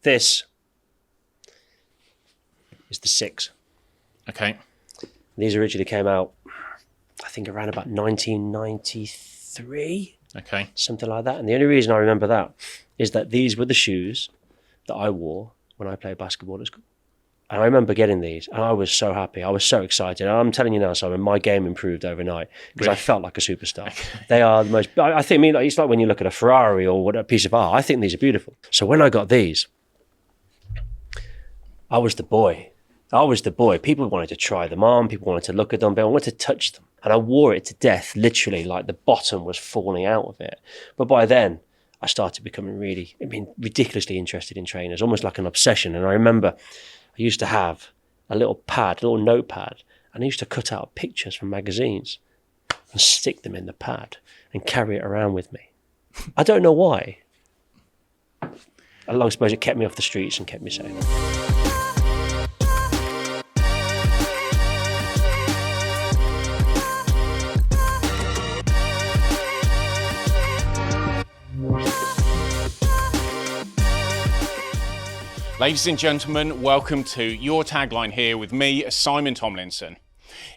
This is the 6. Okay. These originally came out, I think, around about 1993. Okay. Something like that. And the only reason I remember that is that these were the shoes that I wore when I played basketball at school. And I remember getting these, and I was so happy. I was so excited. And I'm telling you now, Simon, my game improved overnight because I felt like a superstar. Okay. They are the most. I think. It's like when you look at a Ferrari or what a piece of art. I think these are beautiful. So when I got these, I was the boy. People wanted to try them on. People wanted to look at them. But I wanted to touch them, and I wore it to death. Literally, like the bottom was falling out of it. But by then, I started becoming ridiculously interested in trainers, almost like an obsession. And I remember I used to have a little notepad, and I used to cut out pictures from magazines and stick them in the pad and carry it around with me. I don't know why. I suppose it kept me off the streets and kept me safe. Ladies and gentlemen, welcome to Your Tagline here with me, Simon Tomlinson.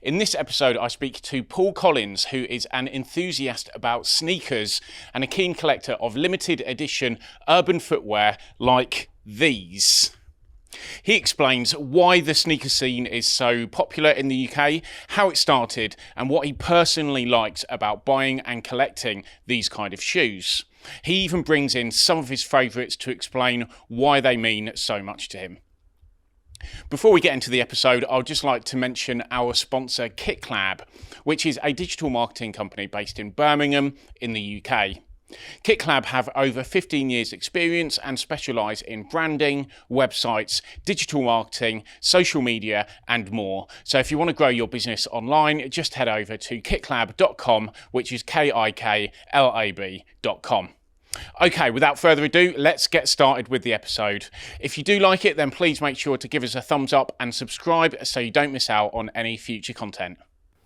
In this episode, I speak to Paul Collins, who is an enthusiast about sneakers and a keen collector of limited edition urban footwear like these. He explains why the sneaker scene is so popular in the UK, how it started, and what he personally likes about buying and collecting these kind of shoes. He even brings in some of his favourites to explain why they mean so much to him. Before we get into the episode, I'd just like to mention our sponsor KitKlab, which is a digital marketing company based in Birmingham in the UK. KitKlab have over 15 years experience and specialise in branding, websites, digital marketing, social media and more. So if you want to grow your business online, just head over to kitklab.com, which is KIKLAB.com. Okay, without further ado, let's get started with the episode. If you do like it, then please make sure to give us a thumbs up and subscribe so you don't miss out on any future content.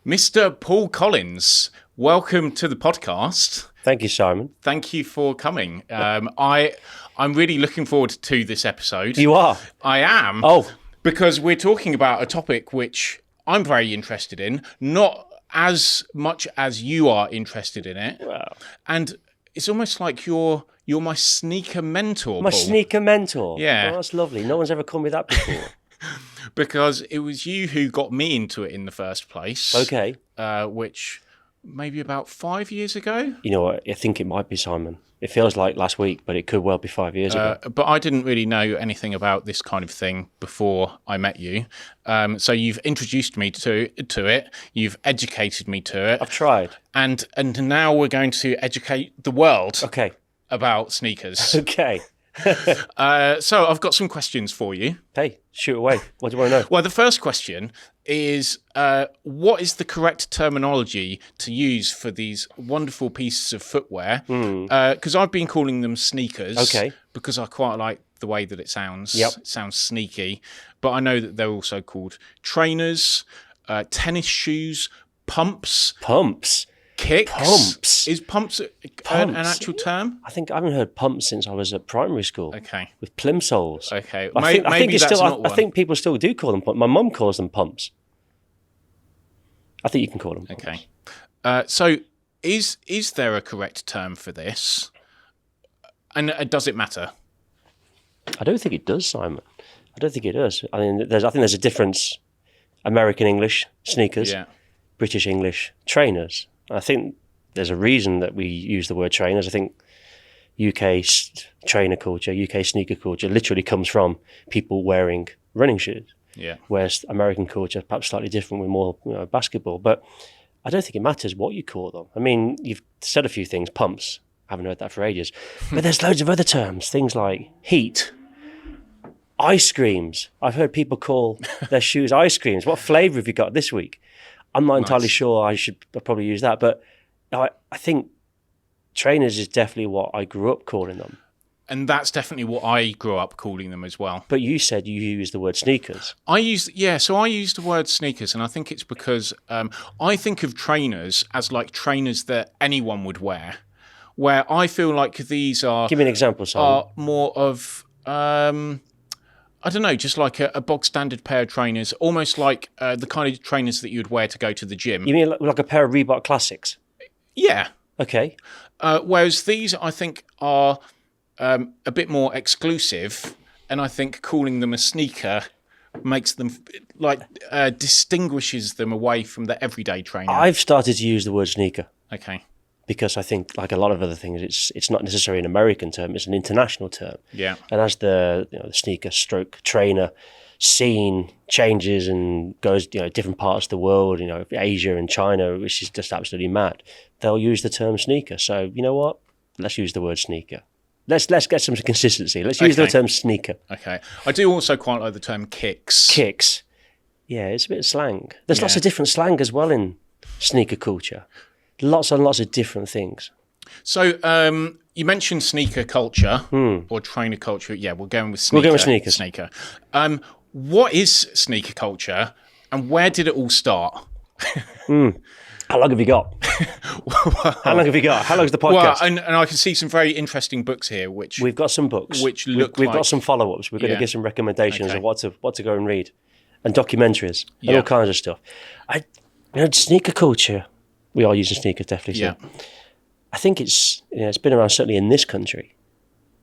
Mr. Paul Collins, welcome to the podcast. Thank you, Simon. Thank you for coming. I'm really looking forward to this episode. You are? I am. Oh. Because we're talking about a topic which I'm very interested in, not as much as you are interested in it. Wow. And it's almost like you're my sneaker mentor, My Paul. Sneaker mentor? Yeah. Oh, that's lovely. No one's ever called me that before. Because it was you who got me into it in the first place. Okay. Which maybe about 5 years ago. You know what? I think it might be, Simon. It feels like last week, but it could well be 5 years ago. But I didn't really know anything about this kind of thing before I met you. So you've introduced me to it. You've educated me to it. I've tried. And now we're going to educate the world about sneakers. Okay. So I've got some questions for you. Hey, shoot away. What do you want to know? Well, the first question is, what is the correct terminology to use for these wonderful pieces of footwear? Because I've been calling them sneakers. Okay. Because I quite like the way that it sounds. Yep. It sounds sneaky. But I know that they're also called trainers, tennis shoes, pumps. Pumps? Kicks. Pumps? Is pumps an actual term? I haven't heard pumps since I was at primary school. Okay. With plimsolls. Okay. I think people still do call them pumps. My mum calls them pumps. I think you can call them pumps. Okay. So is there a correct term for this? And does it matter? I don't think it does, Simon. I don't think it does. I think there's a difference. American English, sneakers. Yeah. British English, trainers. I think there's a reason that we use the word trainers. I think UK trainer culture, UK sneaker culture literally comes from people wearing running shoes. Yeah. Whereas American culture is perhaps slightly different with more basketball. But I don't think it matters what you call them. I mean, you've said a few things, pumps. I haven't heard that for ages. But there's loads of other terms, things like heat, ice creams. I've heard people call their shoes ice creams. What flavour have you got this week? I'm not entirely sure. I should probably use that. But I think trainers is definitely what I grew up calling them. And that's definitely what I grew up calling them as well. But you said you used the word sneakers. So I use the word sneakers, and I think it's because I think of trainers as like trainers that anyone would wear, where I feel like these are... Give me an example, Simon. Are more of I don't know, just like a bog standard pair of trainers, almost like the kind of trainers that you'd wear to go to the gym. You mean like a pair of Reebok Classics? Yeah. Okay. Whereas these, I think, are a bit more exclusive, and I think calling them a sneaker makes them distinguishes them away from the everyday trainer. I've started to use the word sneaker. Okay. Because I think, like a lot of other things, it's not necessarily an American term; it's an international term. Yeah. And as the sneaker stroke trainer scene changes and goes different parts of the world, Asia and China, which is just absolutely mad, they'll use the term sneaker. So you know what? Let's use the word sneaker. Let's get some consistency. Let's use the term sneaker. Okay. I do also quite like the term kicks. Kicks. Yeah, it's a bit of slang. There's lots of different slang as well in sneaker culture. Lots and lots of different things. So you mentioned sneaker culture or trainer culture. Yeah, we're going with sneaker. We'll go with sneakers. Sneaker. What is sneaker culture and where did it all start? How long have you got? How long have you got? How long is the podcast? Well, and I can see some very interesting books here. Which we've got some books. Which we've got some follow-ups. We're going to give some recommendations of what to go and read, and documentaries and all kinds of stuff. Sneaker culture. We are using sneakers, definitely. So. Yeah. I think it's been around certainly in this country,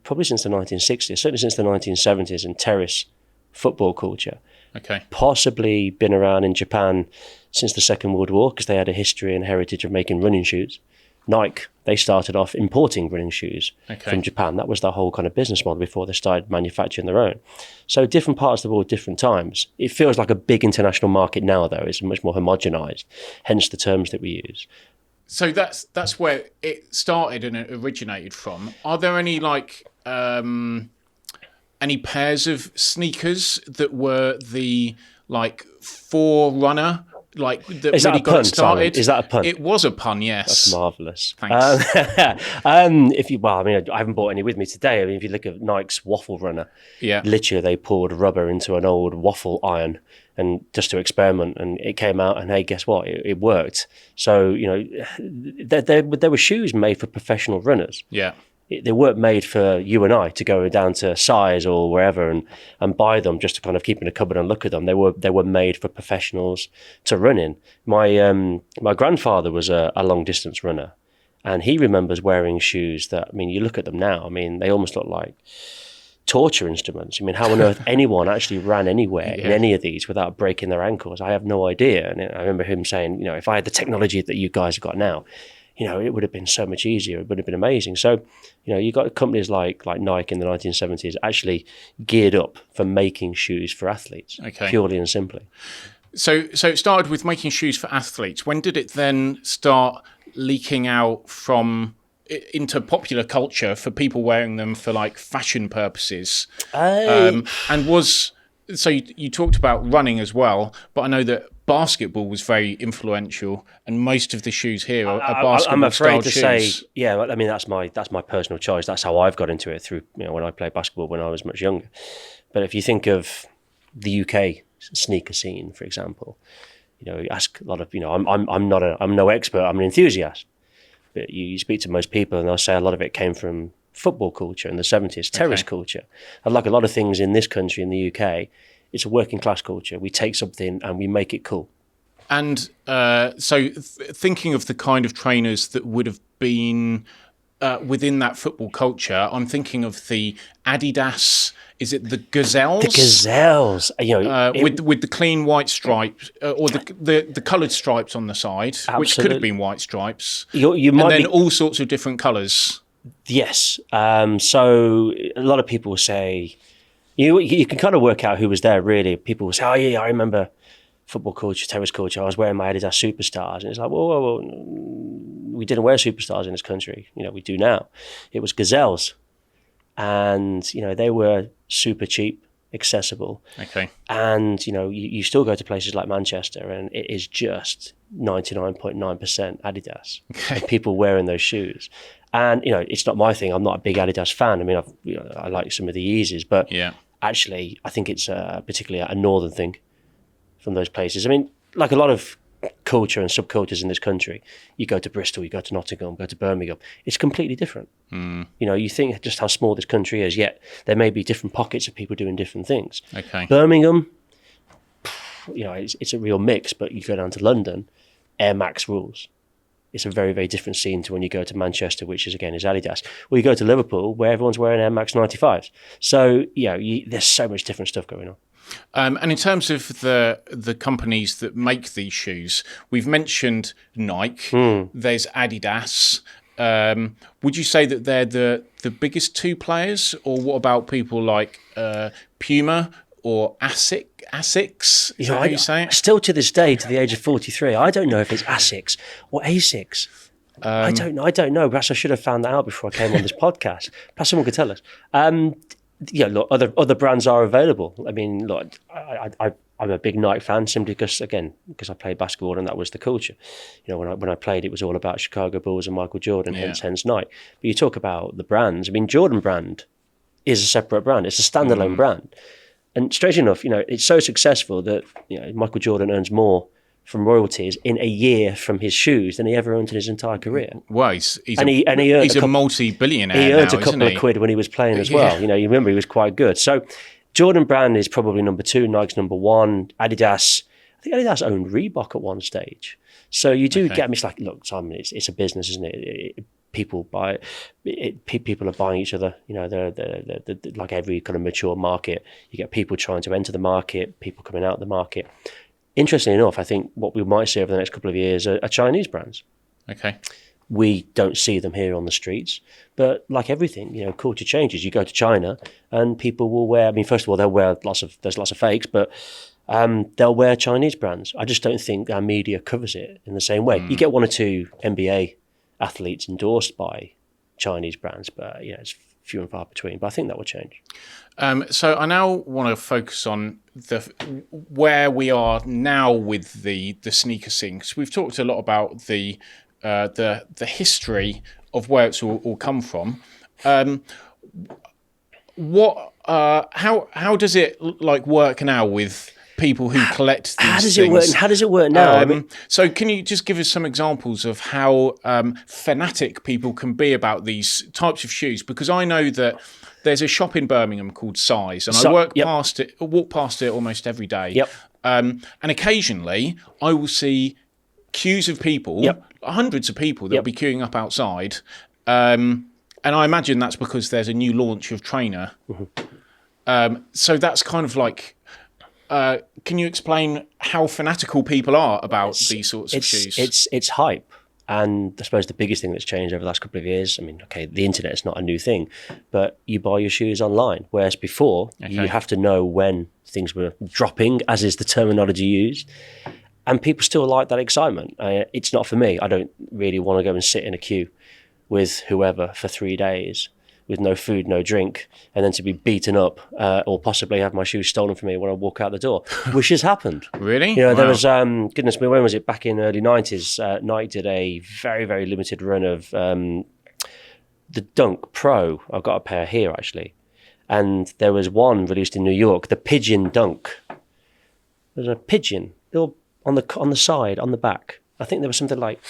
probably since the 1960s, certainly since the 1970s, and terrace football culture. Okay. Possibly been around in Japan since the Second World War because they had a history and heritage of making running shoes. Nike, they started off importing running shoes from Japan. That was their whole kind of business model before they started manufacturing their own. So different parts of the world, different times. It feels like a big international market now, though. It's much more homogenized, hence the terms that we use. So that's where it started and it originated from. Are there any any pairs of sneakers that were the forerunner? That Is really that a got pun, it started. Simon? Is that a pun? It was a pun, yes. That's marvellous. Thanks. I haven't bought any with me today. I mean, if you look at Nike's waffle runner, literally they poured rubber into an old waffle iron and just to experiment, and it came out, and hey, guess what? It worked. So there were shoes made for professional runners. Yeah. They weren't made for you and I to go down to Size or wherever and buy them just to kind of keep in a cupboard and look at them. They were made for professionals to run in. My grandfather was a long distance runner, and he remembers wearing shoes that, you look at them now, they almost look like torture instruments. How on earth anyone actually ran anywhere in any of these without breaking their ankles? I have no idea. And I remember him saying, if I had the technology that you guys have got now, it would have been so much easier. It would have been amazing. So, you got companies like Nike in the 1970s actually geared up for making shoes for athletes, purely and simply. So it started with making shoes for athletes. When did it then start leaking out into popular culture for people wearing them for fashion purposes? So you talked about running as well, but I know that basketball was very influential, and most of the shoes here are basketball. I'm afraid to shoes. Say, that's my personal choice. That's how I've got into it through when I played basketball when I was much younger. But if you think of the UK sneaker scene, for example, you ask a lot of I'm no expert. I'm an enthusiast, but you speak to most people and they'll say a lot of it came from football culture in the 70s, terrace culture. And like a lot of things in this country, in the UK, it's a working class culture. We take something and we make it cool. And thinking of the kind of trainers that would have been within that football culture, I'm thinking of the Adidas. Is it the Gazelles? The Gazelles, with the clean white stripes or the coloured stripes on the side, which could have been white stripes. All sorts of different colours. Yes. So a lot of people will say, you can kind of work out who was there, really. People will say, oh, yeah, I remember football culture, terrace culture. I was wearing my Adidas Superstars. And it's like, well, we didn't wear Superstars in this country. We do now. It was Gazelles. And, they were super cheap, accessible. Okay. And, you still go to places like Manchester and it is just 99.9% Adidas. Okay. And people wearing those shoes. And, it's not my thing. I'm not a big Adidas fan. I like some of the Yeezys, but actually I think it's particularly a northern thing from those places. Like a lot of culture and subcultures in this country. You go to Bristol, you go to Nottingham, go to Birmingham. It's completely different. You think just how small this country is, yet there may be different pockets of people doing different things. Okay. Birmingham, it's a real mix, but you go down to London, Air Max rules. It's a very, very different scene to when you go to Manchester, which is Adidas. Or you go to Liverpool, where everyone's wearing Air Max 95s. So, there's so much different stuff going on. And in terms of the companies that make these shoes, we've mentioned Nike. There's Adidas. Would you say that they're the biggest two players, or what about people like Puma or Asics? Is that how you say it? Still to this day, to the age of 43, I don't know if it's Asics or Asics. I don't know. Perhaps I should have found that out before I came on this podcast. Perhaps someone could tell us. Look, other brands are available. I mean, look, I'm a big Nike fan simply because I played basketball and that was the culture. When I played, it was all about Chicago Bulls and Michael Jordan, hence Nike. But you talk about the brands. I mean, Jordan brand is a separate brand. It's a standalone brand. And strangely enough, it's so successful that Michael Jordan earns more from royalties in a year from his shoes than he ever earned in his entire career. Well, he's a multi-billionaire. He earned a couple of quid when he was playing as well. You remember he was quite good. So Jordan brand is probably number 2, Nike's number 1, Adidas. I think Adidas owned Reebok at one stage. So you do get me. It's like, look, Simon, it's a business, isn't it? People buy it. People are buying each other. They're like every kind of mature market. You get people trying to enter the market, people coming out of the market. Interestingly enough, I think what we might see over the next couple of years are Chinese brands. Okay. We don't see them here on the streets, but like everything, culture changes. You go to China and people will wear. I mean, first of all, there's lots of fakes, but they'll wear Chinese brands. I just don't think our media covers it in the same way. You get 1 or 2 NBA athletes endorsed by Chinese brands, but it's few and far between. But I think that will change. So I now want to focus on where we are now with the sneaker scene, because we've talked a lot about the history of where it's all come from. How does it work now with people who collect these things? How does it work now? So can you just give us some examples of how fanatic people can be about these types of shoes? Because I know that there's a shop in Birmingham called Size, and I walk past it almost every day. Yep. And occasionally I will see queues of people, hundreds of people that will be queuing up outside. And I imagine that's because there's a new launch of trainer. So that's kind of like... can you explain how fanatical people are about these sorts of shoes? It's hype. And I suppose the biggest thing that's changed over the last couple of years, I mean, the internet is not a new thing, but you buy your shoes online. Whereas before, you have to know when things were dropping, as is the terminology used. And people still like that excitement. It's not for me. I don't really want to go and sit in a queue with whoever for 3 days with no food, no drink, and then to be beaten up or possibly have my shoes stolen from me when I walk out the door, which has happened. Really? There was, goodness me, when was it? Back in the early 90s, Nike did a very, very limited run of the Dunk Pro. I've got a pair here, actually. And there was one released in New York, the Pigeon Dunk. There's a pigeon on the side, on the back. I think there was something like,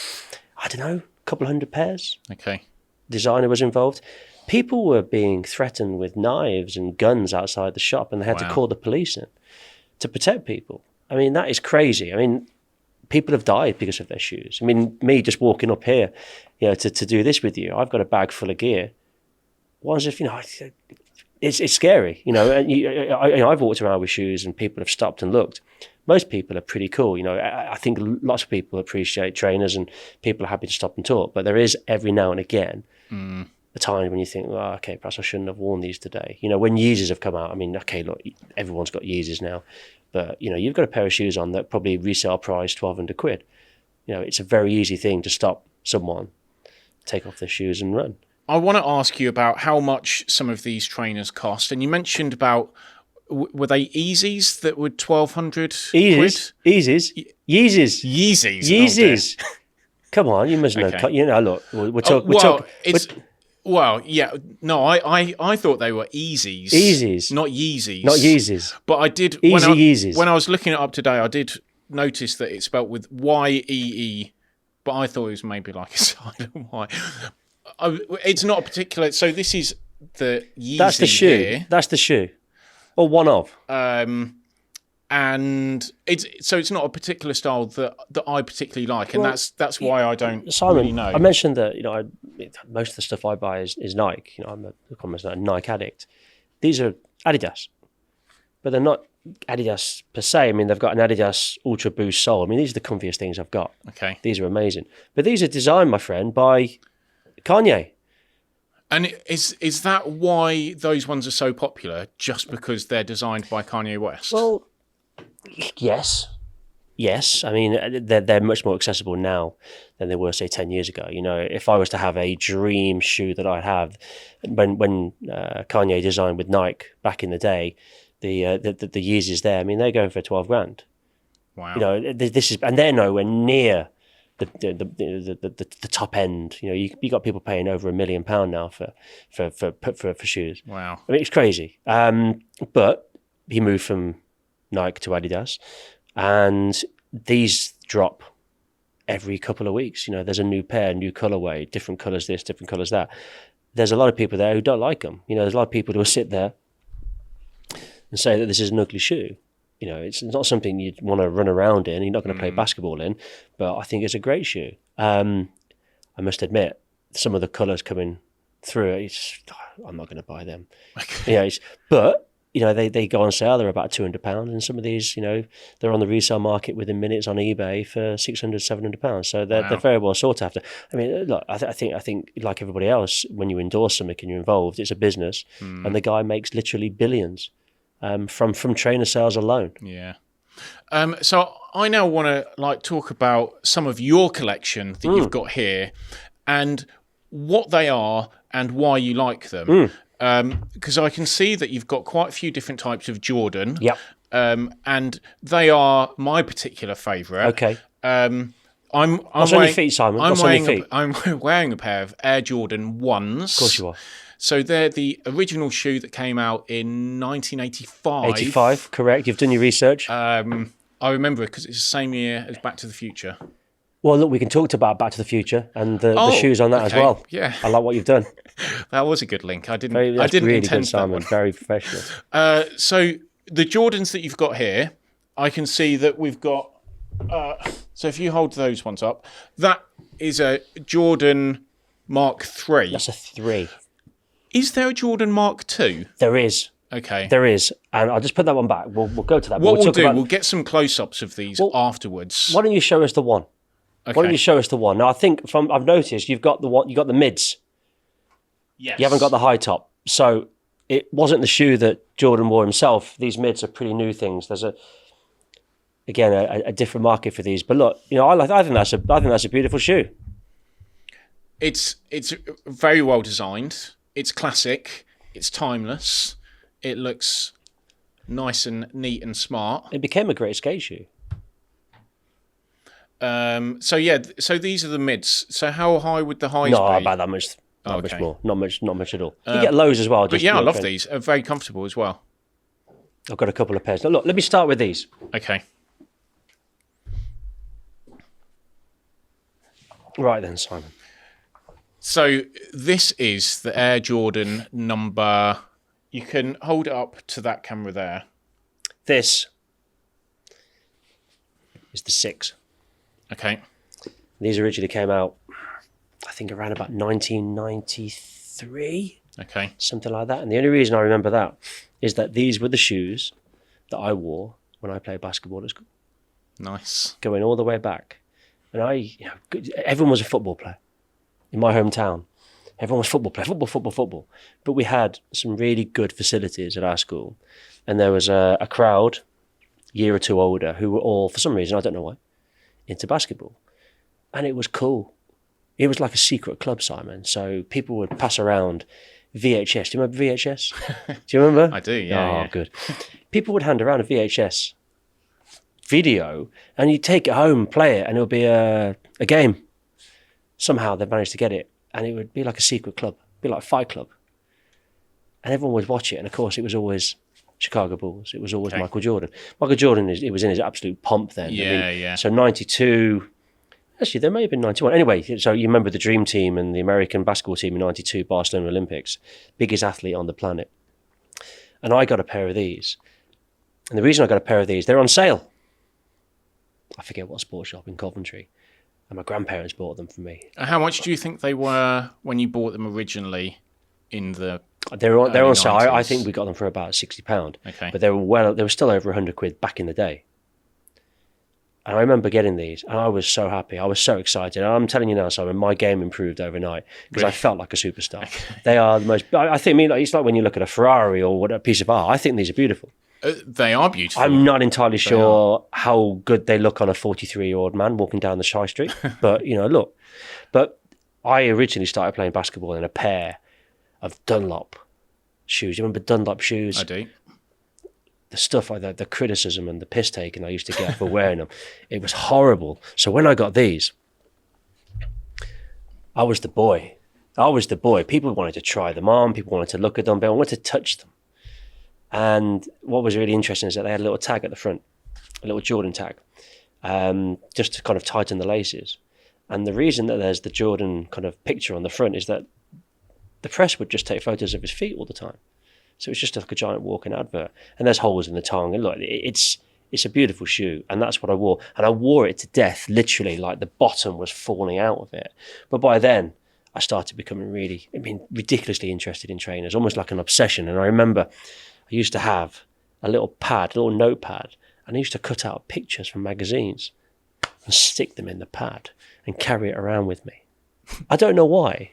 I don't know, a couple of 100 pairs. Okay. Designer was involved. People were being threatened with knives and guns outside the shop, and they had to call the police in to protect people. I mean, that is crazy. I mean, people have died because of their shoes. I mean, me just walking up here, to do this with you, I've got a bag full of gear. What as if, it's scary, and I've walked around with shoes and people have stopped and looked. Most people are pretty cool. I think lots of people appreciate trainers and people are happy to stop and talk, but there is every now and again a time when you think, well, okay, perhaps I shouldn't have worn these today. When Yeezys have come out, I mean, okay, look, everyone's got Yeezys now, but you've got a pair of shoes on that probably resale price 1,200 quid. It's a very easy thing to stop someone, take off their shoes and run. I want to ask you about how much some of these trainers cost, and you mentioned about were they Yeezys that were 1,200 quid? Yeezys. Oh, come on, you must know. Okay. Look, we're talking. Well, yeah, no, I thought they were Yeezys, not Yeezys. Not Yeezys. But I did Yeezys. when I was looking it up today. I did noticed that it's spelt with Y-E-E, but I thought it was maybe like a silent Y. It's not a particular... So this is the Yeezy. That's the shoe. Here. That's the shoe. Or one of. And it's not a particular style that I particularly like, and that's why I don't Simon, really know. I mentioned that most of the stuff I buy is Nike. I'm almost a Nike addict. These are Adidas, but they're not Adidas per se. I mean, they've got an Adidas Ultra Boost sole. I mean, these are the comfiest things I've got. Okay, these are amazing. But these are designed, my friend, by Kanye. And is that why those ones are so popular? Just because they're designed by Kanye West? Well, yes. I mean, they're much more accessible now than they were, say, 10 years ago. If I was to have a dream shoe that I'd have, when Kanye designed with Nike back in the day, the Yeezys there, I mean, they're going for 12 grand. Wow. This is, and they're nowhere near the top end. You got people paying over £1 million now for shoes. Wow. I mean, it's crazy. But he moved from Nike to Adidas, and these drop every couple of weeks. There's a new pair, new colorway, different colors this, different colors that. There's a lot of people there who don't like them. There's a lot of people who will sit there and say that this is an ugly shoe. It's not something you'd want to run around in. You're not going to play basketball in, but I think it's a great shoe. I must admit, some of the colours coming through, I'm not going to buy them. Okay. But they go on sale. They're about £200, and some of these, they're on the resale market within minutes on eBay for £600-700. So they're very well sought after. I mean, look, I think like everybody else, when you endorse something and you're involved, it's a business, and the guy makes literally billions. From trainer sales alone. Yeah. So I now want to talk about some of your collection that you've got here, and what they are and why you like them. Because I can see that you've got quite a few different types of Jordan. Yep. And they are my particular favourite. Okay. What's on your feet, Simon? What's on your feet? I'm wearing a pair of Air Jordan 1s. Of course you are. So they're the original shoe that came out in 1985. 85, correct. You've done your research. I remember it because it's the same year as Back to the Future. Well, look, we can talk about Back to the Future and the shoes on that as well. Yeah, I like what you've done. That was a good link. I didn't really intend good, Simon. that one. Very professional. So the Jordans that you've got here, I can see that we've got. So if you hold those ones up, that is a Jordan Mark III. That's a 3. Is there a Jordan Mark II? There is. Okay. There is. And I'll just put that one back. We'll go to that. What we'll get some close-ups of these afterwards. Why don't you show us the one? Okay. Why don't you show us the one? Now, I think I've noticed you've got the mids. Yes. You haven't got the high top. So it wasn't the shoe that Jordan wore himself. These mids are pretty new things. There's a different market for these. But look, I think that's a beautiful shoe. It's very well designed. It's classic. It's timeless. It looks nice and neat and smart. It became a great skate shoe. So these are the mids. So how high would the highs Not be? about that much. Not much more. Not much at all. You get lows as well. But I love these. They're very comfortable as well. I've got a couple of pairs. Now, look, let me start with these. Okay. Right then, Simon. So this is the Air Jordan number. You can hold it up to that camera there. This is the 6. Okay. These originally came out, I think, around about 1993. Okay. Something like that. And the only reason I remember that is that these were the shoes that I wore when I played basketball at school. Nice. Going all the way back. And everyone was a football player. In my hometown, everyone was football player, football. But we had some really good facilities at our school. And there was a crowd, year or two older, who were all, for some reason, I don't know why, into basketball. And it was cool. It was like a secret club, Simon. So people would pass around VHS. Do you remember VHS? Do you remember? I do, yeah. Oh, good. People would hand around a VHS video and you'd take it home, play it, and it would be a game. Somehow they managed to get it, and it would be like a secret club, be like a fight club. And everyone would watch it, and of course it was always Chicago Bulls. It was always Okay. Michael Jordan. Michael Jordan, he was in his absolute pomp then. Yeah. So 92, actually there may have been 91. Anyway, so you remember the Dream Team and the American basketball team in 92, Barcelona Olympics, biggest athlete on the planet. And I got a pair of these. And the reason I got a pair of these, they're on sale. I forget what sports shop in Coventry. And my grandparents bought them for me. How much do you think they were when you bought them originally in the They're on sale. I 90s? think we got them for about £60. Okay. But they were still over £100 back in the day. And I remember getting these, and I was so happy. I was so excited. And I'm telling you now, Simon, my game improved overnight because I felt like a superstar. They are the most. I think it's like when you look at a Ferrari or what a piece of art. I think these are beautiful. They are beautiful. I'm not entirely sure how good they look on a 43-year-old man walking down the High Street, but look. But I originally started playing basketball in a pair of Dunlop shoes. You remember Dunlop shoes? I do. The stuff like that, the criticism and the piss taking I used to get for wearing them, it was horrible. So when I got these, I was the boy. People wanted to try them on, people wanted to look at them, but I wanted to touch them. And what was really interesting is that they had a little tag at the front, a little Jordan tag, just to kind of tighten the laces. And the reason that there's the Jordan kind of picture on the front is that the press would just take photos of his feet all the time. So it's just like a giant walking advert. And there's holes in the tongue. And look, it's a beautiful shoe. And that's what I wore. And I wore it to death, literally, like the bottom was falling out of it. But by then, I started becoming ridiculously interested in trainers, almost like an obsession. And I remember I used to have a little notepad, and I used to cut out pictures from magazines and stick them in the pad and carry it around with me. I don't know why.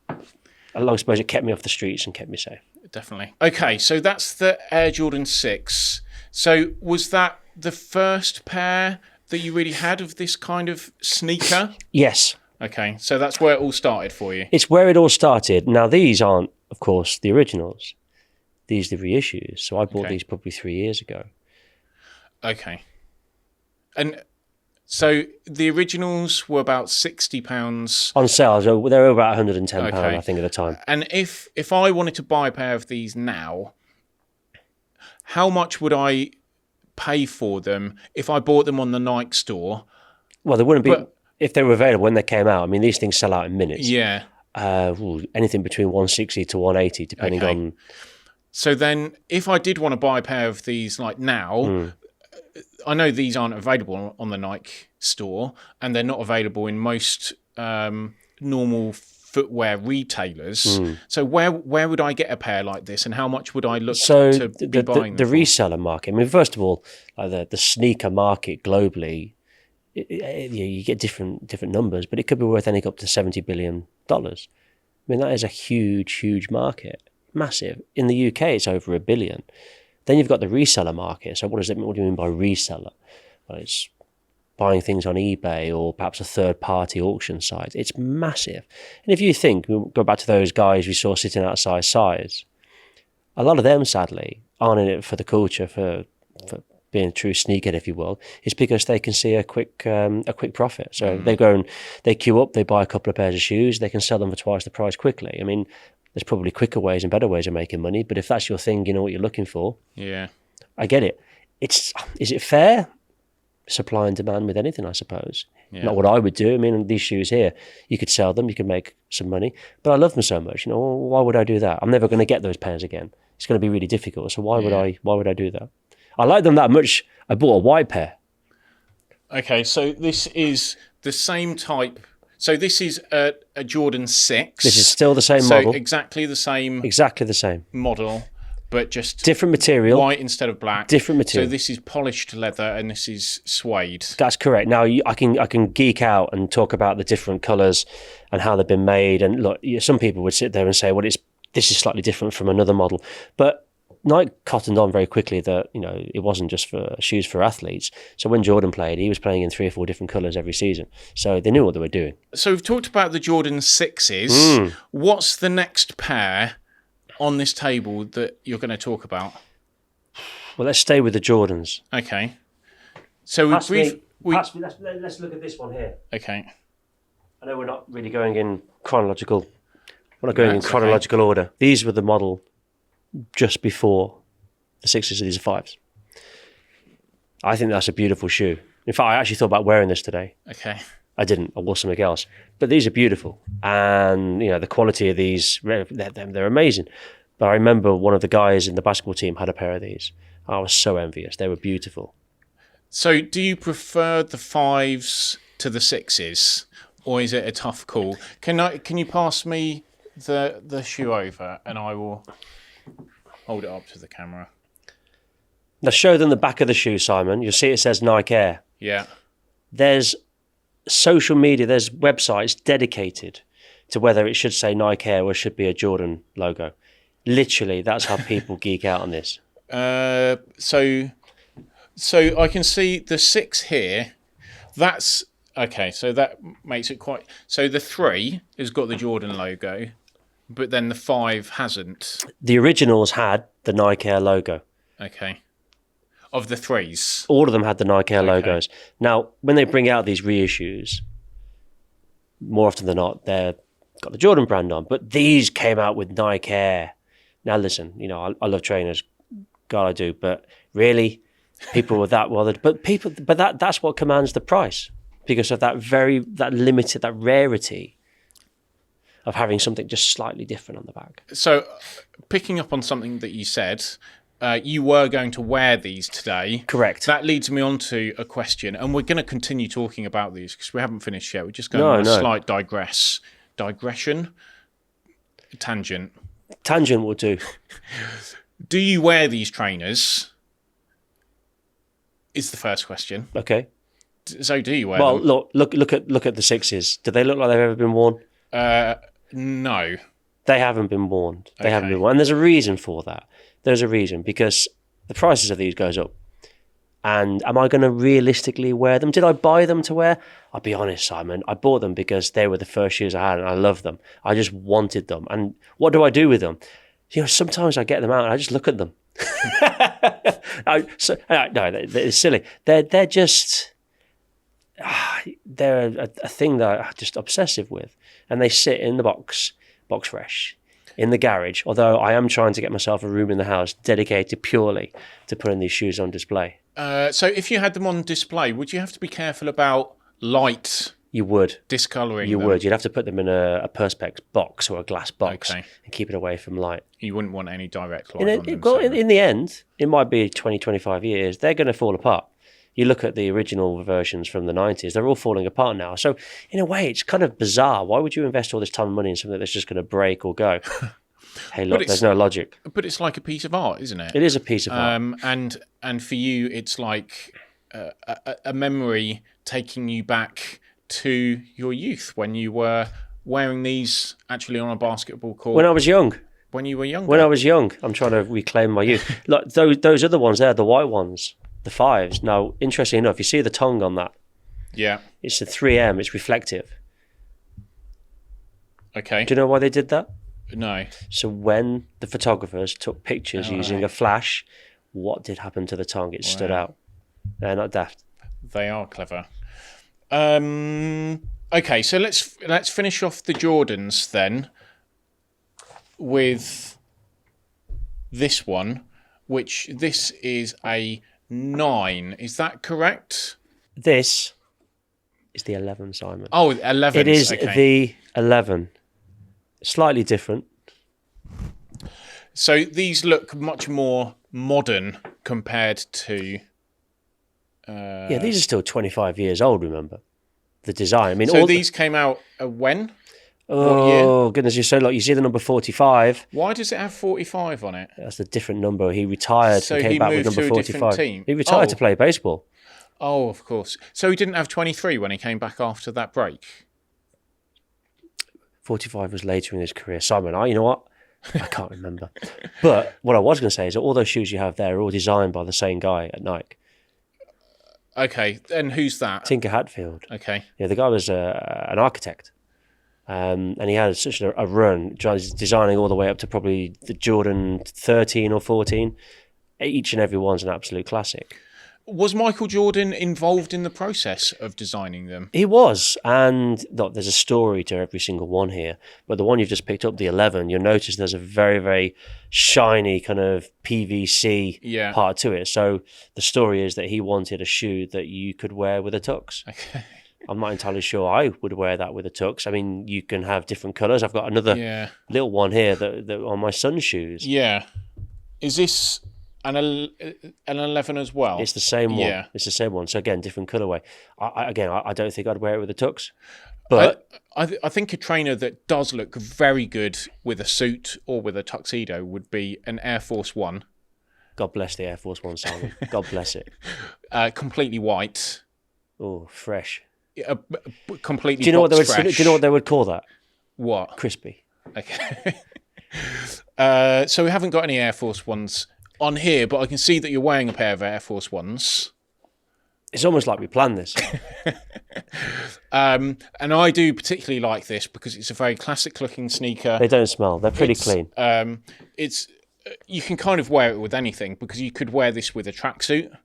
I suppose it kept me off the streets and kept me safe. Definitely. Okay, so that's the Air Jordan 6. So was that the first pair that you really had of this kind of sneaker? Yes. Okay, so that's where it all started for you. It's where it all started. Now, these aren't, of course, the originals. These are the reissues. So I bought these probably 3 years ago. Okay. And so the originals were about £60. On sale, so they were about £110, Okay. I think, at the time. And if I wanted to buy a pair of these now, how much would I pay for them if I bought them on the Nike store? Well, they wouldn't be, if they were available when they came out. I mean, these things sell out in minutes. Yeah. Anything between 160 to 180, depending on... So then, if I did want to buy a pair of these like now, I know these aren't available on the Nike store, and they're not available in most normal footwear retailers. So where would I get a pair like this, and how much would I look to be buying them the reseller market? I mean, first of all, the sneaker market globally, you get different numbers, but it could be worth anything up to $70 billion. I mean, that is a huge market. Massive. In the UK, it's over $1 billion. Then you've got the reseller market. So what does it mean? What do you mean by reseller? Well, it's buying things on eBay or perhaps a third-party auction site. It's massive. And if you think, we'll go back to those guys we saw sitting outside Size, a lot of them, sadly, aren't in it for the culture, for being a true sneakerhead, if you will. It's because they can see a quick profit. So they go and they queue up, they buy a couple of pairs of shoes, they can sell them for twice the price quickly. I mean, there's probably quicker ways and better ways of making money, but if that's your thing, you know what you're looking for. Yeah. I get it. Is it fair? Supply and demand with anything, I suppose. Yeah. Not what I would do. I mean, these shoes here, you could sell them, you could make some money, but I love them so much. Why would I do that? I'm never going to get those pairs again. It's going to be really difficult. So why would I do that? I like them that much. I bought a white pair. Okay, so this is the same type. So this is a Jordan 6. This is still the same model. So exactly the same model, but just different material. White instead of black. Different material. So this is polished leather and this is suede. That's correct. Now I can geek out and talk about the different colours and how they've been made. And look, some people would sit there and say, well, this is slightly different from another model. But Nike cottoned on very quickly that, it wasn't just for shoes for athletes. So when Jordan played, he was playing in 3 or 4 different colours every season. So they knew what they were doing. So we've talked about the Jordan 6s. What's the next pair on this table that you're going to talk about? Well, let's stay with the Jordans. Okay. So let's look at this one here. Okay. I know we're not really going in chronological. We're not going in chronological order. These were the model just before The 6s, these are 5s. I think that's a beautiful shoe. In fact, I actually thought about wearing this today. Okay. I didn't. I wore something else. But these are beautiful. And, the quality of these, they're amazing. But I remember one of the guys in the basketball team had a pair of these. I was so envious. They were beautiful. So do you prefer the 5s to the 6s? Or is it a tough call? Can you pass me the shoe over and I will hold it up to the camera? Now show them the back of the shoe, Simon. You'll see it says Nike Air. Yeah. There's social media, there's websites dedicated to whether it should say Nike Air or it should be a Jordan logo. Literally, that's how people geek out on this. So I can see the 6 here. That's okay. So that makes it quite. So the 3 has got the Jordan logo, but then the 5 hasn't. The originals had the Nike Air logo. Okay. Of the 3s. All of them had the Nike Air logos. Now, when they bring out these reissues, more often than not, they've got the Jordan brand on. But these came out with Nike Air. Now, listen, I love trainers. God, I do. But really, people were that bothered. But that's what commands the price because of that limited, that rarity of having something just slightly different on the back. So, picking up on something that you said, you were going to wear these today. Correct. That leads me on to a question, and we're going to continue talking about these because we haven't finished yet. We're just going on a slight digression, tangent. Tangent will do. Do you wear these trainers? Is the first question. Okay. So do you wear them? Well, look at the 6s. Do they look like they've ever been worn? No. They haven't been worn. They haven't been worn. And there's a reason for that. There's a reason because the prices of these goes up. And am I going to realistically wear them? Did I buy them to wear? I'll be honest, Simon. I bought them because they were the first shoes I had and I loved them. I just wanted them. And what do I do with them? Sometimes I get them out and I just look at them. No, they're silly. They're just... They're a thing that I'm just obsessive with. And they sit in the box fresh. In the garage, although I am trying to get myself a room in the house dedicated purely to putting these shoes on display. So if you had them on display, would you have to be careful about light? You would. Discolouring You them? would. You'd have to put them in a Perspex box or a glass box and keep it away from light. You wouldn't want any direct light on them. In the end, it might be 20, 25 years. They're going to fall apart. You look at the original versions from the 90s, they're all falling apart now. So in a way, it's kind of bizarre. Why would you invest all this time and money in something that's just going to break or go? Hey, look, there's no logic. But it's like a piece of art, isn't it? It is a piece of art. And for you, it's like a memory taking you back to your youth when you were wearing these actually on a basketball court. When I was young. When you were younger. When I was young. I'm trying to reclaim my youth. Look, those other ones there, the white ones. The 5s. Now, interestingly enough, you see the tongue on that. Yeah. It's the 3M. It's reflective. Okay. Do you know why they did that? No. So when the photographers took pictures using a flash, what did happen to the tongue? It stood out. They're not daft. They are clever. Okay, so let's finish off the Jordans then with this one, which this is a 9. Is that correct? This is the 11, Simon. Oh, 11. It is the 11. Slightly different. So these look much more modern compared to... yeah, these are still 25 years old, remember? The design. I mean, so these came out when? Oh, goodness, you're so lucky. You see the number 45. Why does it have 45 on it? That's a different number. He retired and came back with number 45. Team. He retired to play baseball. Oh, of course. So he didn't have 23 when he came back after that break? 45 was later in his career. Simon, you know what? I can't remember. But what I was going to say is that all those shoes you have there are all designed by the same guy at Nike. Okay, and who's that? Tinker Hatfield. Okay. Yeah, the guy was an architect. And he had such a run, designing all the way up to probably the Jordan 13 or 14. Each and every one's an absolute classic. Was Michael Jordan involved in the process of designing them? He was, and look, there's a story to every single one here, but the one you've just picked up, the 11, you'll notice there's a very, very shiny kind of PVC part to it. So the story is that he wanted a shoe that you could wear with a tux. Okay. I'm not entirely sure I would wear that with a tux. I mean, you can have different colours. I've got another little one here that on my son's shoes. Yeah. Is this an 11 as well? It's the same one. Yeah. It's the same one. So again, different colourway. I don't think I'd wear it with a tux. But I think a trainer that does look very good with a suit or with a tuxedo would be an Air Force One. God bless the Air Force One, Simon. God bless it. Completely white. Oh, fresh. Completely. Do you know what they would? fresh. Do you know what they would call that? What? Crispy. Okay. So we haven't got any Air Force Ones on here, but I can see that you're wearing a pair of Air Force Ones. It's almost like we planned this. And I do particularly like this because it's a very classic-looking sneaker. They don't smell. They're pretty clean. You can kind of wear it with anything because you could wear this with a tracksuit.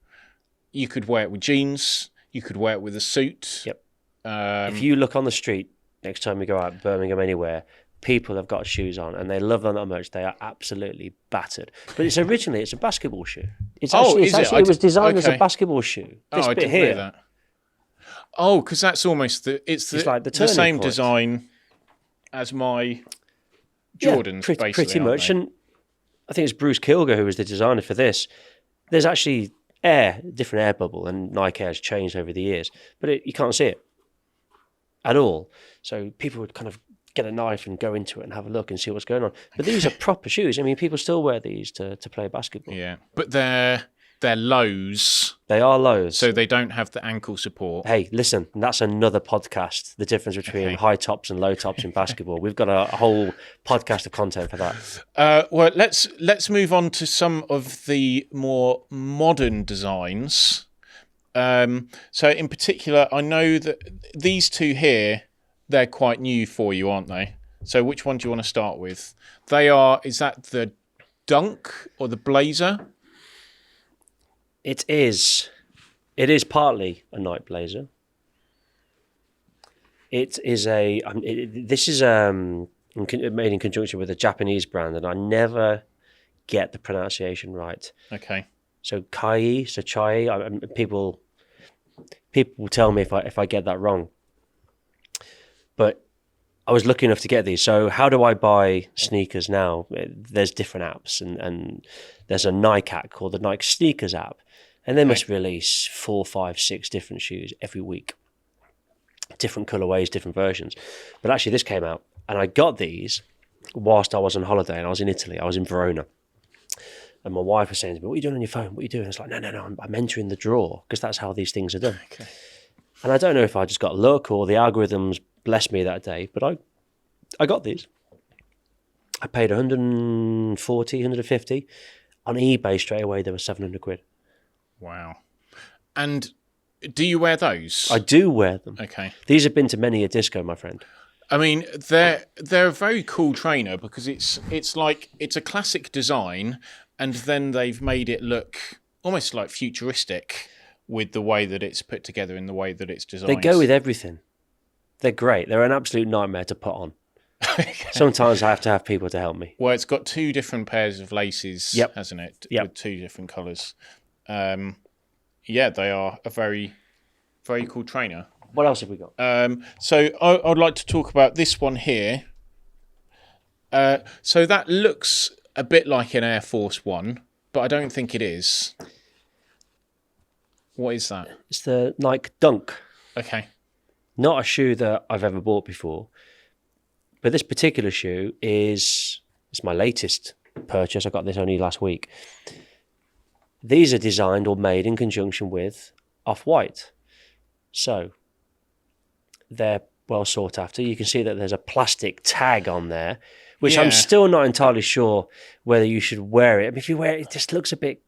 You could wear it with jeans. You could wear it with a suit. Yep. If you look on the street next time you go out, Birmingham, anywhere, people have got shoes on and they love them that much. They are absolutely battered. But originally it's a basketball shoe. It was designed as a basketball shoe. This I bit didn't here. know that. Oh, because that's almost it's like the same point. design as my Jordans, basically. Pretty much. And I think it's Bruce Kilger who was the designer for this. There's actually different air bubble, and Nike has changed over the years, but you can't see it at all. So people would kind of get a knife and go into it and have a look and see what's going on. But these are proper shoes. I mean, people still wear these to play basketball. Yeah, but they're lows. They are lows. So they don't have the ankle support. Hey, listen, that's another podcast, the difference between high tops and low tops in basketball. We've got a whole podcast of content for that. Well, let's move on to some of the more modern designs. So in particular, I know that these two here, they're quite new for you, aren't they? So which one do you want to start with? Is that the Dunk or the Blazer? It is partly a night blazer. This is made in conjunction with a Japanese brand, and I never get the pronunciation right. Okay. So Chai. People will tell me if I get that wrong. But I was lucky enough to get these. So how do I buy sneakers now? There's different apps, and there's a Nike app called the Nike Sneakers app. And they must release 4, 5, 6 different shoes every week. Different colorways, different versions. But actually this came out, and I got these whilst I was on holiday, and I was in Italy. I was in Verona. And my wife was saying to me, "What are you doing on your phone? What are you doing?" I was like, no, I'm entering the drawer, because that's how these things are done. Okay. And I don't know if I just got luck or the algorithms blessed me that day, but I got these. I paid 140, 150. On eBay straight away, they were 700 quid. Wow. And do you wear those? I do wear them. Okay. These have been to many a disco, my friend. I mean, they're a very cool trainer because it's like it's a classic design, and then they've made it look almost like futuristic with the way that it's put together and the way that it's designed. They go with everything. They're great. They're an absolute nightmare to put on. Sometimes I have to have people to help me. Well, it's got 2 different pairs of laces, hasn't it? Yep. With 2 different colours. They are a very, very cool trainer. What else have we got? So I'd like to talk about this one here. So that looks a bit like an Air Force One, but I don't think it is. What is that? It's the Nike Dunk. Okay. Not a shoe that I've ever bought before, but this particular shoe it's my latest purchase. I got this only last week. These are designed or made in conjunction with Off-White. So they're well sought after. You can see that there's a plastic tag on there, which I'm still not entirely sure whether you should wear it. I mean, if you wear it, it just looks a bit,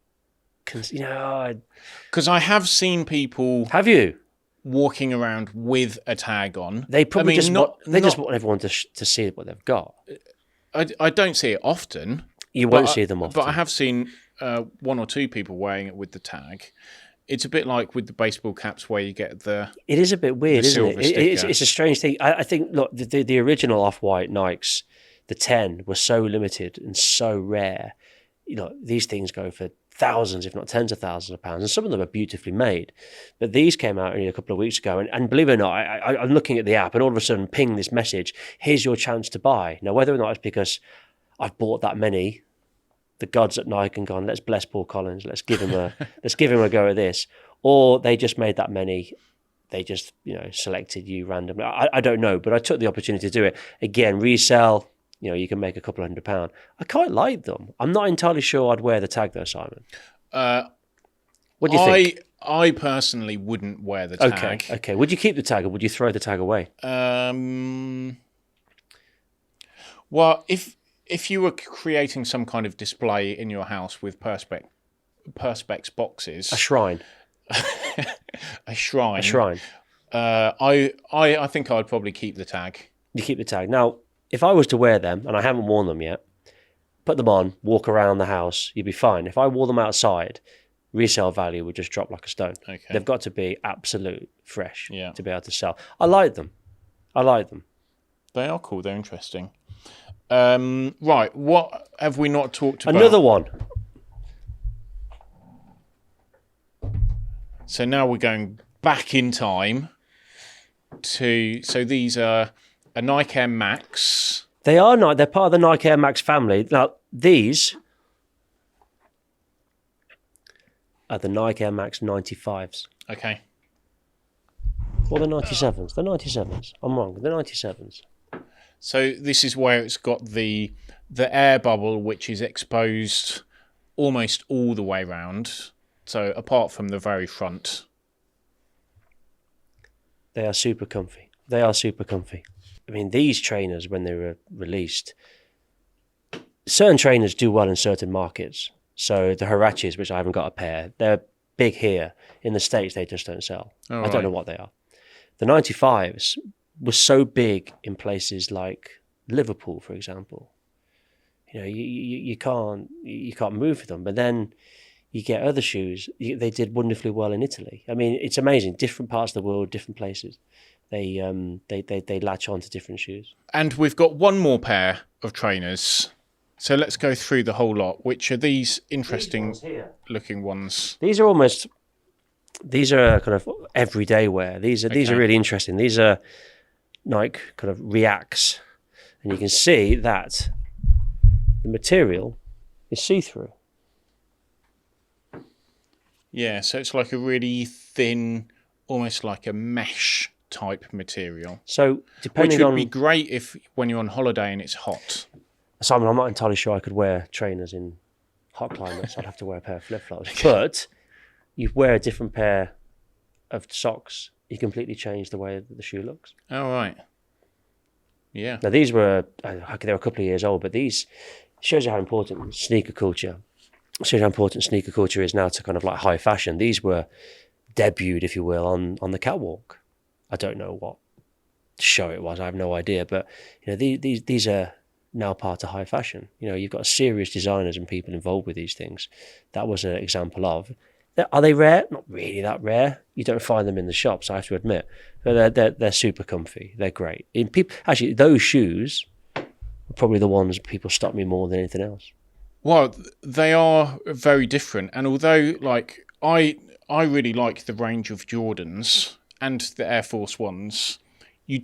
Because I have seen people... Have you? Walking around with a tag on. They probably just want everyone to see what they've got. I don't see it often. You won't see them often. But I have seen 1 or 2 people wearing it with the tag. It's a bit like with the baseball caps where you get the It is a bit weird, isn't it? silver sticker. It's a strange thing. I think, look, the original Off-White Nikes, the 10, were so limited and so rare. These things go for thousands, if not tens of thousands of pounds, and some of them are beautifully made. But these came out only a couple of weeks ago, and believe it or not, I'm looking at the app, and all of a sudden, ping this message: "Here's your chance to buy." Now, whether or not it's because I've bought that many, the gods at Nike and gone, let's bless Paul Collins, let's give him a go at this, or they just made that many. They just selected you randomly. I don't know, but I took the opportunity to do it. Again, resell. You can make a couple £100. I quite like them. I'm not entirely sure I'd wear the tag though, Simon. What do you think? I personally wouldn't wear the tag. Okay. Would you keep the tag or would you throw the tag away? Well, if you were creating some kind of display in your house with perspex boxes, a shrine, a shrine, I think I'd probably keep the tag. You keep the tag. Now, if I was to wear them, and I haven't worn them yet, put them on, walk around the house, you'd be fine. If I wore them outside, resale value would just drop like a stone. Okay. They've got to be absolute fresh to be able to sell. I like them. They are cool. They're interesting. Right. What have we not talked about? Another one. So now we're going back in time so these are a Nike Air Max. They're part of the Nike Air Max family. Now, these are the Nike Air Max 95s. Okay. Or the 97s. The 97s. I'm wrong. The 97s. So this is where it's got the air bubble, which is exposed almost all the way round. So apart from the very front. They are super comfy. I mean, these trainers, when they were released, certain trainers do well in certain markets. So the Huaraches, which I haven't got a pair, they're big here. In the States, they just don't sell. I don't know what they are. The 95s were so big in places like Liverpool, for example. You can't move with them. But then you get other shoes. They did wonderfully well in Italy. I mean, it's amazing. Different parts of the world, different places. They latch on to different shoes. And we've got one more pair of trainers. So let's go through the whole lot. Which are these interesting looking ones? These are kind of everyday wear. These are really interesting. These are Nike kind of Reacts, and you can see that the material is see-through. Yeah, so it's like a really thin, almost like a mesh type material. So depending which would be great if when you're on holiday and it's hot. Simon, I'm not entirely sure I could wear trainers in hot climates. I'd have to wear a pair of flip-flops. But you wear a different pair of socks, you completely change the way that the shoe looks. Oh, right. Yeah. Now, these were, they were a couple of years old, but these shows you how important sneaker culture is now to kind of like high fashion. These were debuted, if you will, on the catwalk. I don't know what show it was. I have no idea. But these are now part of high fashion. You've got serious designers and people involved with these things. That was an example of. Are they rare? Not really that rare. You don't find them in the shops, I have to admit. But they're super comfy. They're great. Actually, those shoes are probably the ones people stop me more than anything else. Well, they are very different. And although, like, I really like the range of Jordans and the Air Force Ones, you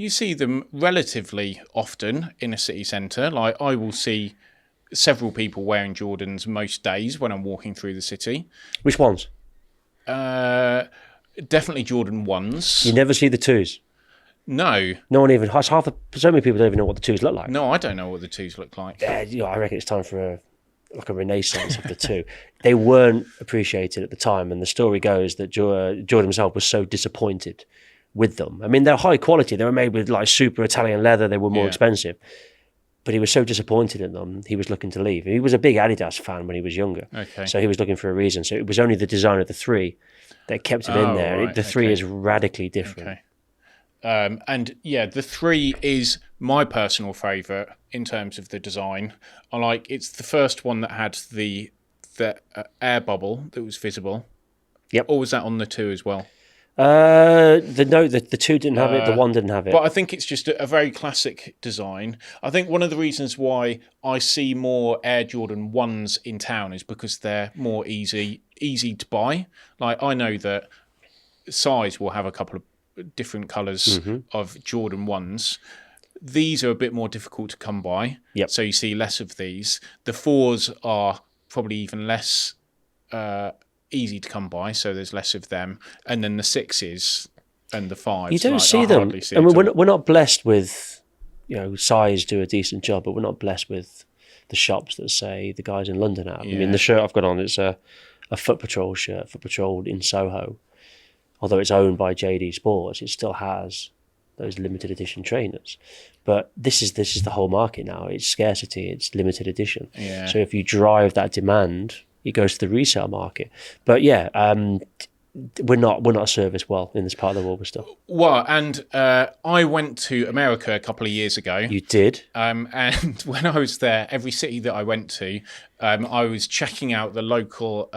see them relatively often in a city centre. Like, I will see several people wearing Jordans most days when I'm walking through the city. Which ones? Definitely Jordan 1s. You never see the 2s? No. No one even, so many people don't even know what the 2s look like. No, I don't know what the 2s look like. I reckon it's time for a renaissance of the 2. They weren't appreciated at the time, and the story goes that Jordan himself was so disappointed with them. I mean, they're high quality. They were made with like super Italian leather. They were more expensive. But he was so disappointed in them, he was looking to leave. He was a big Adidas fan when he was younger. Okay. So he was looking for a reason. So it was only the design of the 3 that kept him in there. Right. The 3 is radically different. Okay. And yeah, the 3 is my personal favourite in terms of the design. It's the first one that had the the air bubble that was visible. Yep. Or was that on the 2 as well? The 2 didn't have it. The 1 didn't have it. But I think it's just a very classic design. I think one of the reasons why I see more Air Jordan 1s in town is because they're more easy to buy. Like, I know that size will have a couple of different colours of Jordan 1s. These are a bit more difficult to come by. Yep. So you see less of these. The 4s are probably even less easy to come by, so there's less of them. And then the 6s and the 5s. You don't see them. I mean, we're not blessed with, size do a decent job, but we're not blessed with the shops that say the guys in London have. Yeah. I mean, the shirt I've got on is a Foot Patrol shirt, Foot Patrol in Soho. Although it's owned by JD Sports, it still has those limited edition trainers. But this is the whole market now. It's scarcity, it's limited edition. Yeah. So if you drive that demand, it goes to the resale market. But yeah, we're not serviced well in this part of the world with stuff. Well, and I went to America a couple of years ago. You did? And when I was there, every city that I went to, I was checking out the local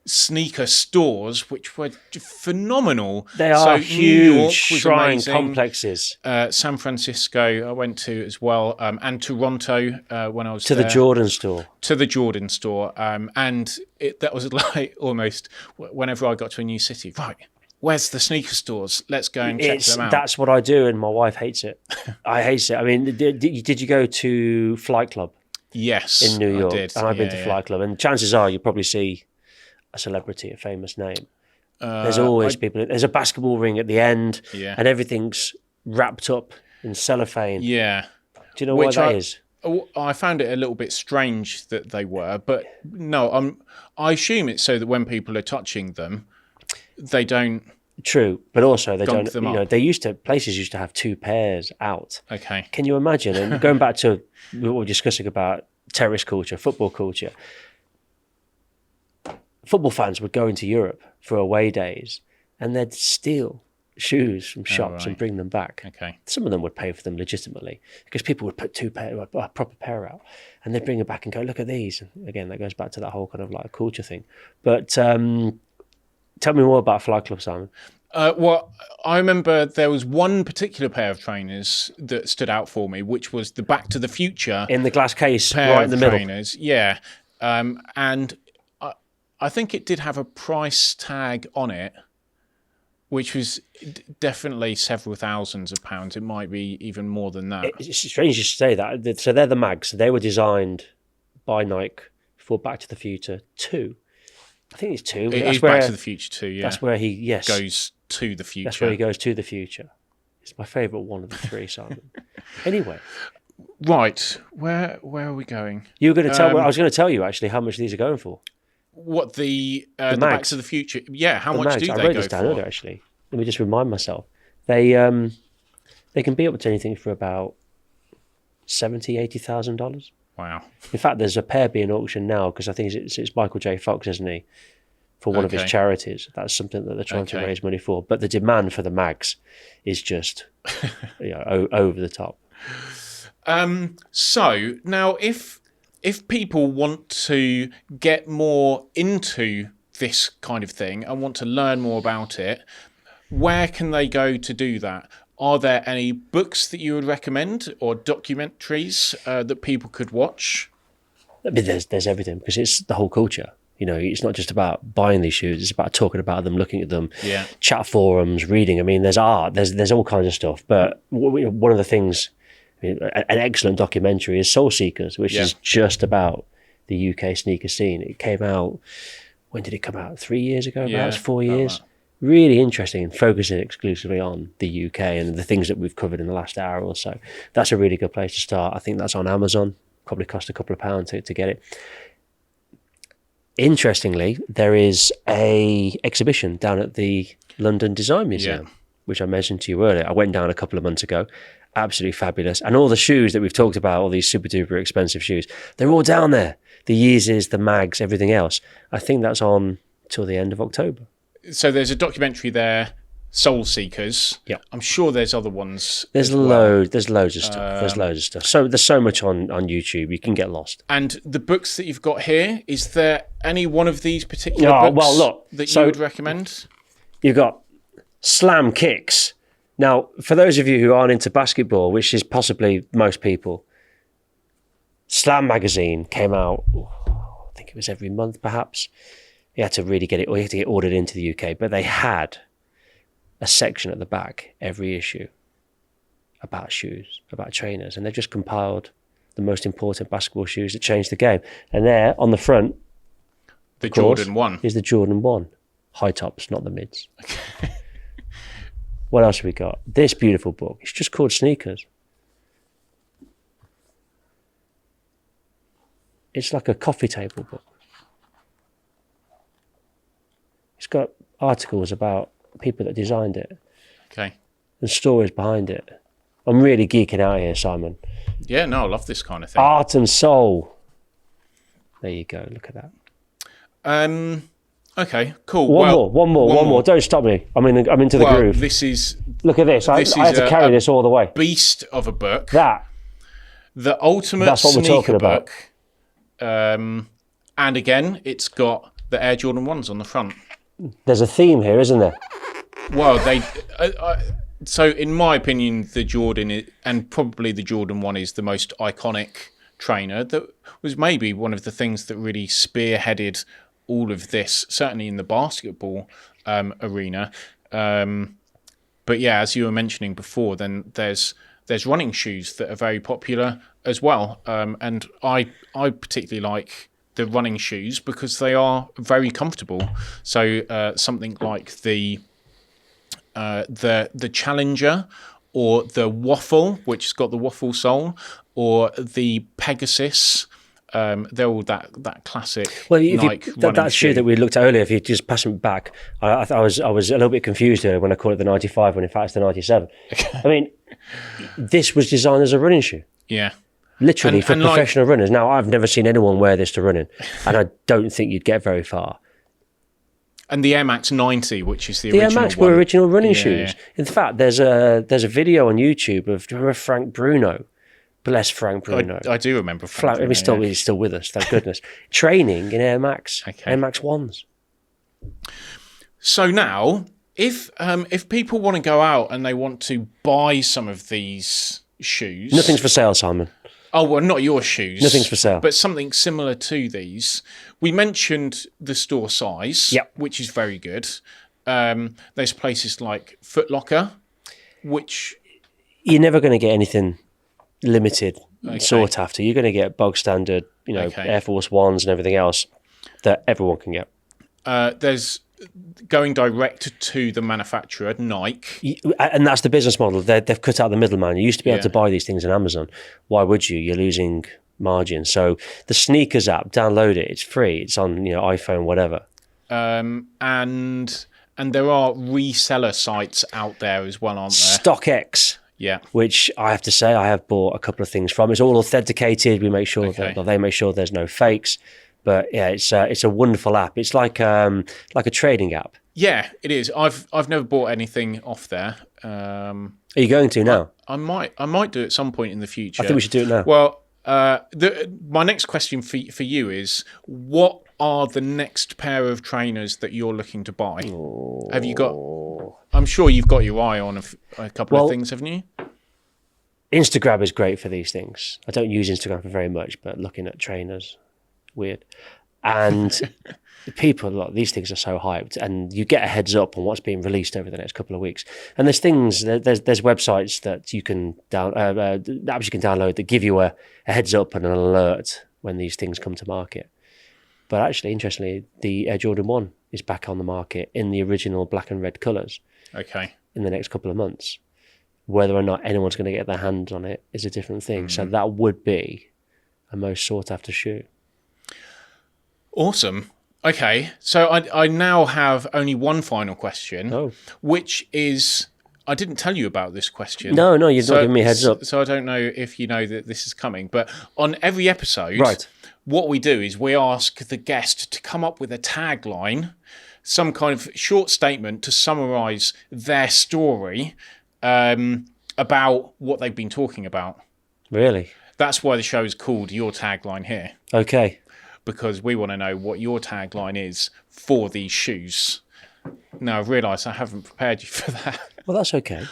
sneaker stores, which were phenomenal. They are huge shrine complexes. San Francisco I went to as well, and Toronto when I was to there. The Jordan store. To the Jordan store, and that was like almost whenever I got to a new city, right, where's the sneaker stores? Let's go and check them out. That's what I do, and my wife hates it. I hate it. I mean, did you go to Flight Club? Yes, in New York. I did. And I've been to Flight Club, and chances are you probably see a celebrity, a famous name. There's always people. There's a basketball ring at the end, and everything's wrapped up in cellophane. Yeah. Do you know why that is? I found it a little bit strange that they were, but no, I assume it's so that when people are touching them, they don't. True, but also they don't. Them places used to have 2 pairs out. Okay. Can you imagine? And going back to what we were discussing about terrace culture, football culture. Football fans would go into Europe for away days and they'd steal shoes from shops and bring them back. Okay. Some of them would pay for them legitimately because people would put a proper pair out and they'd bring it back and go, look at these. And again, that goes back to that whole kind of like culture thing. But tell me more about Flight Club, Simon. Well, I remember there was one particular pair of trainers that stood out for me, which was the Back to the Future. In the glass case, right in the middle. Trainers. Yeah. And I think it did have a price tag on it, which was definitely several thousands of pounds. It might be even more than that. It's strange you should say that. So they're the mags. They were designed by Nike for Back to the Future 2. I think it's 2. It is Back to the Future 2, yeah. That's where he, goes to the future. That's where he goes to the future. It's my favourite one of the 3, Simon. Anyway. Right. Where are we going? You were going to tell. I was going to tell you, actually, how much these are going for. What, the Back to the Future? Yeah, how much mags. do they go for? I wrote this down earlier, actually. Let me just remind myself. They can be up to anything for about $70,000-$80,000. Wow. In fact, there's a pair being auctioned now because I think it's Michael J. Fox, isn't he? For one of his charities. That's something that they're trying to raise money for. But the demand for the mags is just over the top. So now if people want to get more into this kind of thing and want to learn more about it, where can they go to do that? Are there any books that you would recommend or documentaries that people could watch? I mean, there's everything because it's the whole culture. It's not just about buying these shoes. It's about talking about them, looking at them, chat forums, reading. I mean, there's art, there's all kinds of stuff. But one of the things, an excellent documentary is Soul Seekers, which is just about the UK sneaker scene. It came out, when did it come out? 3 years ago, about 4 years. Really interesting and focusing exclusively on the UK and the things that we've covered in the last hour or so. That's a really good place to start. I think that's on Amazon. Probably cost a couple of pounds to get it. Interestingly, there is a exhibition down at the London Design Museum, which I mentioned to you earlier. I went down a couple of months ago. Absolutely fabulous. And all the shoes that we've talked about, all these super duper expensive shoes, they're all down there. The Yeezys, the mags, everything else. I think that's on till the end of October. So there's a documentary there Soul Seekers. Yeah. I'm sure there's other ones. There's as well. There's loads of stuff. There's loads of stuff. So there's so much on YouTube. You can get lost. And the books that you've got here, is there any one of these particular books that you would recommend? You've got Slam Kicks. Now, for those of you who aren't into basketball, which is possibly most people, Slam magazine came out, I think it was every month perhaps. You had to really get it, or you had to get ordered into the UK, but they had a section at the back, every issue, about shoes, about trainers, and they've just compiled the most important basketball shoes that changed the game. And there, on the front, the Jordan 1. Is the Jordan 1. High tops, not the mids. What else have we got? This beautiful book. It's just called Sneakers. It's like a coffee table book. It's got articles about people that designed it. Okay. And stories behind it. I'm really geeking out here, Simon. Yeah, no, I love this kind of thing. Art and Soul. There you go. Look at that. Okay, cool. One more. Don't stop me. I'm into the groove. This is. Look at this. I had to carry this all the way. Beast of a book. The ultimate. That's what we're talking book. And again, it's got the Air Jordan 1s on the front. There's a theme here, isn't there? Well, so in my opinion, the Jordan and probably the Jordan 1 is the most iconic trainer. That was maybe one of the things that really spearheaded all of this, certainly in the basketball arena. But yeah, as you were mentioning before, then there's running shoes that are very popular as well. And I particularly like the running shoes because they are very comfortable. So something like the Challenger or the Waffle, which has got the waffle sole, or the Pegasus. They're all that classic. Well, that shoe that we looked at earlier, if you just pass it back, I was a little bit confused earlier when I called it the 95, when in fact it's the 97. I mean, this was designed as a running shoe. Yeah. Literally for professional runners. Now, I've never seen anyone wear this to running, and I don't think you'd get very far. And the Air Max 90, which is the original Air Max one. were original running shoes. In fact, there's a video on YouTube of, do you remember Frank Bruno? Bless Frank Bruno. I do remember Frank Bruno. He's still with us, thank goodness. Training in Air Max. Okay. Air Max 1s. So now, if people want to go out and they want to buy some of these shoes... Nothing's for sale, Simon. Oh, well, not your shoes. Nothing's for sale. But something similar to these. We mentioned the store size, which is very good. There's places like Foot Locker, which... You're never going to get anything limited, sought after. You're going to get bog standard, Air Force Ones and everything else that everyone can get. There's going direct to the manufacturer, Nike. And that's the business model. They've cut out the middleman. You used to be able to buy these things on Amazon. Why would you? You're losing margin. So the Sneakers app, download it. It's free. It's on iPhone, whatever. And there are reseller sites out there as well, aren't there? StockX. Yeah. Which I have to say I have bought a couple of things from. It's all authenticated. We make sure that they make sure there's no fakes. But yeah, it's a wonderful app. It's like a trading app. Yeah, it is. I've never bought anything off there. Are you going to now? I might do it at some point in the future. I think we should do it now. Well, my next question for you is, what are the next pair of trainers that you're looking to buy? Oh. Have you got? I'm sure you've got your eye on a couple of things, haven't you? Instagram is great for these things. I don't use Instagram for very much, but looking at trainers, weird. And people, these things are so hyped, and you get a heads up on what's being released over the next couple of weeks. And there's websites that you can apps you can download that give you a heads up and an alert when these things come to market. But actually, interestingly, the Air Jordan 1 is back on the market in the original black and red colours. Okay. In the next couple of months. Whether or not anyone's going to get their hands on it is a different thing. Mm-hmm. So that would be a most sought after shoe. Awesome. Okay. So I now have only one final question, which is, I didn't tell you about this question. No, you've not given me a heads up. So I don't know if you know that this is coming, but on every episode, what we do is we ask the guest to come up with a tagline some kind of short statement to summarise their story about what they've been talking about. Really? That's why the show is called Your Tagline Here. Okay. Because we want to know what your tagline is for these shoes. Now, I've realised I haven't prepared you for that. Well, that's okay.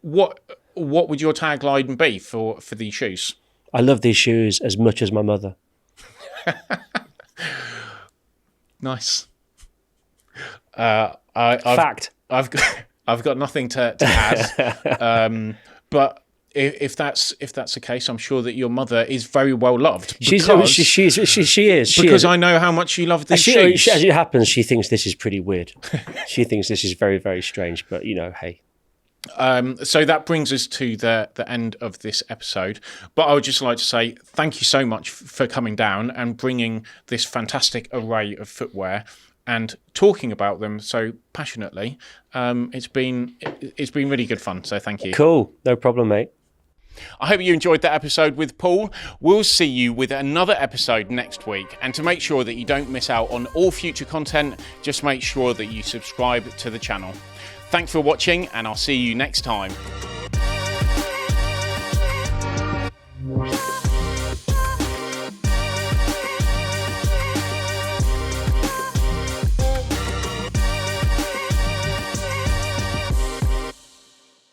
What would your tagline be for these shoes? I love these shoes as much as my mother. Nice. Fact. I've got nothing to add. But if that's the case, I'm sure that your mother is very well loved. She is. Because I know how much you love these shoes. As it happens, she thinks this is pretty weird. She thinks this is very, very strange. But hey. So that brings us to the end of this episode. But I would just like to say thank you so much for coming down and bringing this fantastic array of footwear and talking about them so passionately. It's been really good fun. So thank you. Cool. No problem, mate. I hope you enjoyed that episode with Paul. We'll see you with another episode next week. And to make sure that you don't miss out on all future content, just make sure that you subscribe to the channel. Thanks for watching, and I'll see you next time.